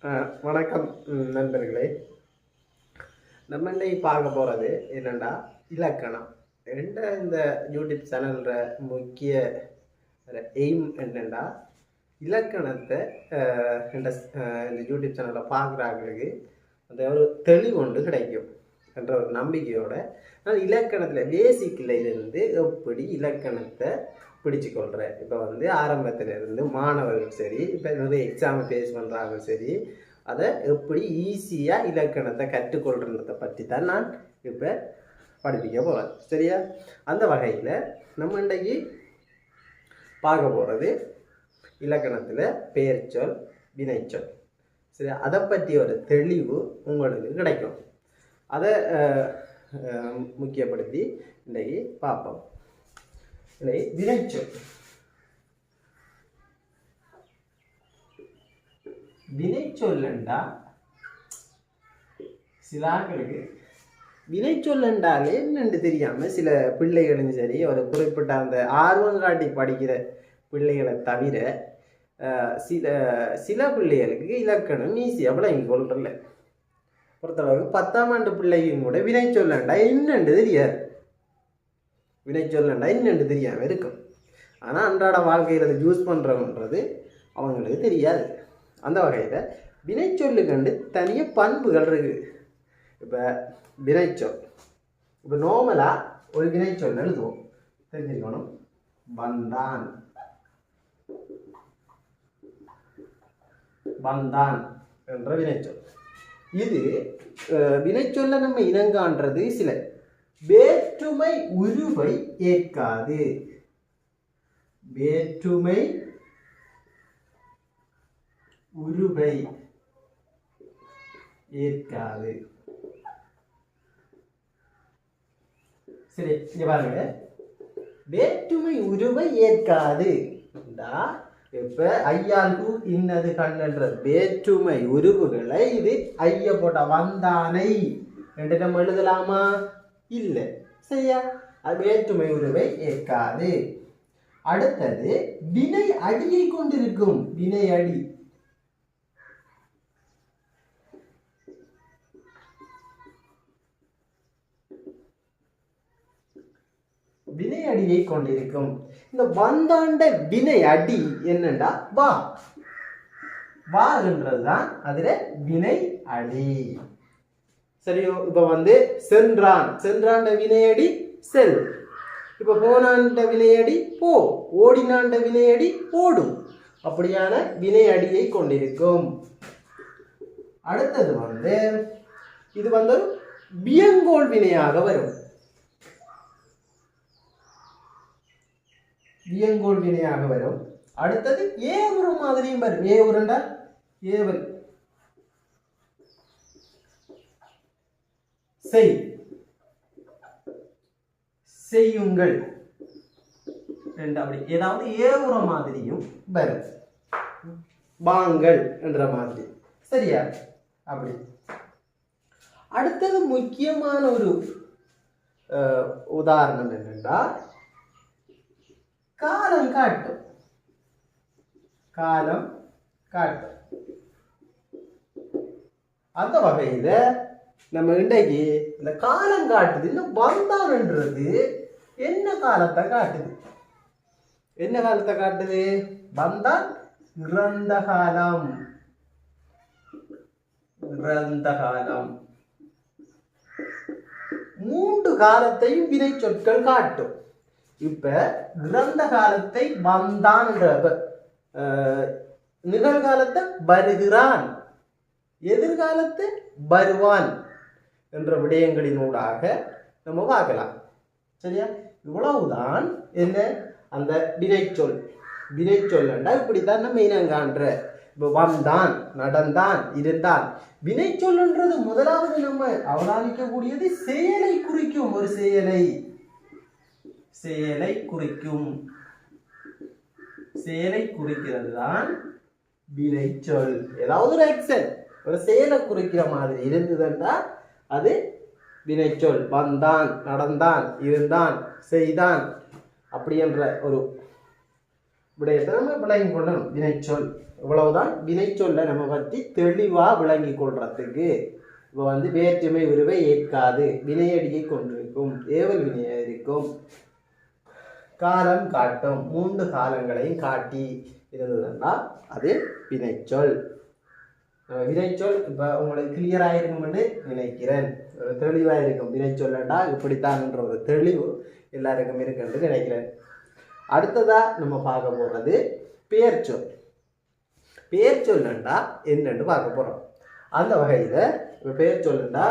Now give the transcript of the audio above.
வணக்கம் நண்பர்களே. நம்ம இன்னைக்கு பார்க்க போகிறது என்னென்னா இலக்கணம். இந்த யூடியூப் சேனல்ற முக்கிய எய்ம் என்னென்னா இலக்கணத்தை இந்த யூடியூப் சேனலில் பார்க்குறாங்களுக்கு அந்த ஒரு தெளிவு ஒன்று கிடைக்கும் என்ற ஒரு நம்பிக்கையோட நான் இலக்கணத்தில் பேசிக்கில் இருந்து எப்படி இலக்கணத்தை பிடிச்சு கொள்கிறேன். இப்போ ஆரம்பத்திலிருந்து மாணவர்கள் சரி, இப்போ எக்ஸாம் ஃபேஸ் பண்ணுறாங்க சரி, அதை எப்படி ஈஸியாக இலக்கணத்தை கற்றுக்கொள்கிறதை பற்றி தான் நான் இப்போ படிப்பிக்க போகிறேன். சரியா? அந்த வகையில் நம்ம இன்றைக்கு பார்க்க போகிறது இலக்கணத்தில் பெயர்ச்சொல், வினைச்சொல். சரியா? அதை பற்றி ஒரு தெளிவு உங்களுக்கு கிடைக்கும். அதை முக்கியப்படுத்தி இன்றைக்கு பார்ப்போம். வினைச்சொல். வினைச்சொல் என்றால் சில ஆட்களுக்கு வினைச்சொல் என்றாலே என்னென்று தெரியாமல் சில பிள்ளைகளும் சரி, ஒரு குறிப்பிட்ட அந்த ஆர்வம் காட்டி படிக்கிற பிள்ளைகளை தவிர சில பிள்ளைகளுக்கு இலக்கணம் ஈஸியாக விளங்கி கொள்றல. பொறுத்தளவுக்கு 10ஆம் ஆண்டு பிள்ளையும் கூட வினைச்சொல் என்றால் என்னென்று தெரியாது. வினைச்சொல்லண்டா என்னென்று தெரியாமல் இருக்கும். ஆனால் அன்றாட வாழ்க்கையில் அதை யூஸ் பண்ணுறோன்றது அவங்களுக்கு தெரியாது. அந்த வகையில் வினைச்சொல்லு கண்டு தனியாக பண்புகள் இருக்குது. இப்போ வினைச்சொல், இப்போ நார்மலாக ஒரு வினைச்சொல் எழுதுவோம், தெரிஞ்சுக்கணும். வந்தான், வந்தான் என்ற வினைச்சொல். இது வினைச்சொல்ல நம்ம இனங்காண்றது சில வேற்றுமை உருவை ஏற்காது. வேற்றுமை உருவை ஏற்காது. சரி, இங்க பாருங்க. வேற்றுமை உருவை ஏற்காது. இப்ப ஐயாண்டு இன்னது கண்ணன்ற வேற்றுமை உருவுகளை இது ஐய போட்ட வந்தானை என்று நம்ம எழுதலாமா? இல்லை. சரியா? அது வேற்றுமை உருவை ஏற்காது. அடுத்தது வினை அடியை கொண்டிருக்கும். வினை அடி. வினை அடியை கொண்டிருக்கும். இந்த வந்தாண்ட வினை அடி என்னண்டா வா. வா என்றதுதான் அதுல வினை அடி. சரியோ? இப்ப சென்றான், சென்றாண்ட வினையடி செல். இப்ப போனாண்ட வினையடி போ, ஓடினாண்ட வினையடி ஓடும். அப்படியான வினையடியை கொண்டிருக்கும். அடுத்தது இது ஒரு வியங்கோள் வினையாக வரும். வியங்கோள் வினையாக வரும். அடுத்தது ஏவுரு மாதிரியும் வரும். ஏவுருண்டா ஏவல். செய், செய்யுங்கள். அப்படி ஏதாவது ஏவுற மாதிரியும் வரும். வாங்கள் என்ற மாதிரி. சரியா? அப்படி. அடுத்தது முக்கியமான ஒரு உதாரணம் என்னென்றால் காலம் காட்டும். காலம் காட்டும். அந்த வகையில நம்ம இன்றைக்கு இந்த காலம் காட்டுது. இந்த வந்தான்ன்றது என்ன காலத்தை காட்டுது? என்ன காலத்தை காட்டுது? வந்தான் இறந்த காலம். இறந்த காலம். 3 காலத்தையும் வினை சொற்கள் காட்டும். இப்ப இறந்த காலத்தை வந்தான், நிகழ்காலத்தை வருகிறான், எதிர்காலத்தை வருவான் என்ற விடயங்களினூடாக நம்ம பார்க்கலாம். சரியா? இவ்வளவுதான் என்ன அந்த வினைச்சொல். வினைச்சொல் என்றால் இப்படித்தான் நம்ம இனங்காண்ற. இப்போ வந்தான், நடந்தான், இருந்தான். வினைச்சொல்ன்றது முதலாவது நம்ம அவதானிக்கக்கூடியது செயலை குறிக்கும். ஒரு செயலை, செயலை குறிக்கும். செயலை குறிக்கிறது தான் வினைச்சொல். ஏதாவது ஒரு ஆக்சன், ஒரு செயலை குறிக்கிற மாதிரி இருந்ததுன்னா அது வினைச்சொல். வந்தான், நடந்தான், இருந்தான், செய்தான், அப்படி என்ற ஒரு விடயத்தை நம்ம விளங்கி கொள்ளணும். வினைச்சொல் இவ்வளவுதான் வினைச்சொல்லை நம்ம பற்றி தெளிவாக விளங்கி கொள்றதுக்கு. இப்போ வந்து வேற்றுமை உருவை ஏற்காது, வினையடியை கொண்டிருக்கும், ஏவல் வினையா இருக்கும், காலம் காட்டும், 3 காலங்களையும் காட்டி இருந்ததுன்னா அது வினைச்சொல். வினைச்சொல் இப்போ உங்களுக்கு கிளியராக இருக்கும்னு நினைக்கிறேன், தெளிவாக இருக்கும். வினைச்சொல்லண்டா இப்படித்தான்ன்ற ஒரு தெளிவு எல்லாருக்கும் இருக்குன்னு நினைக்கிறேன். அடுத்ததாக நம்ம பார்க்க போகிறது பெயர்ச்சொல். பெயர்ச்சொல்லண்டா என்னன்னு பார்க்க போகிறோம். அந்த வகையில் இப்போ பெயர்ச்சொல்லுண்டா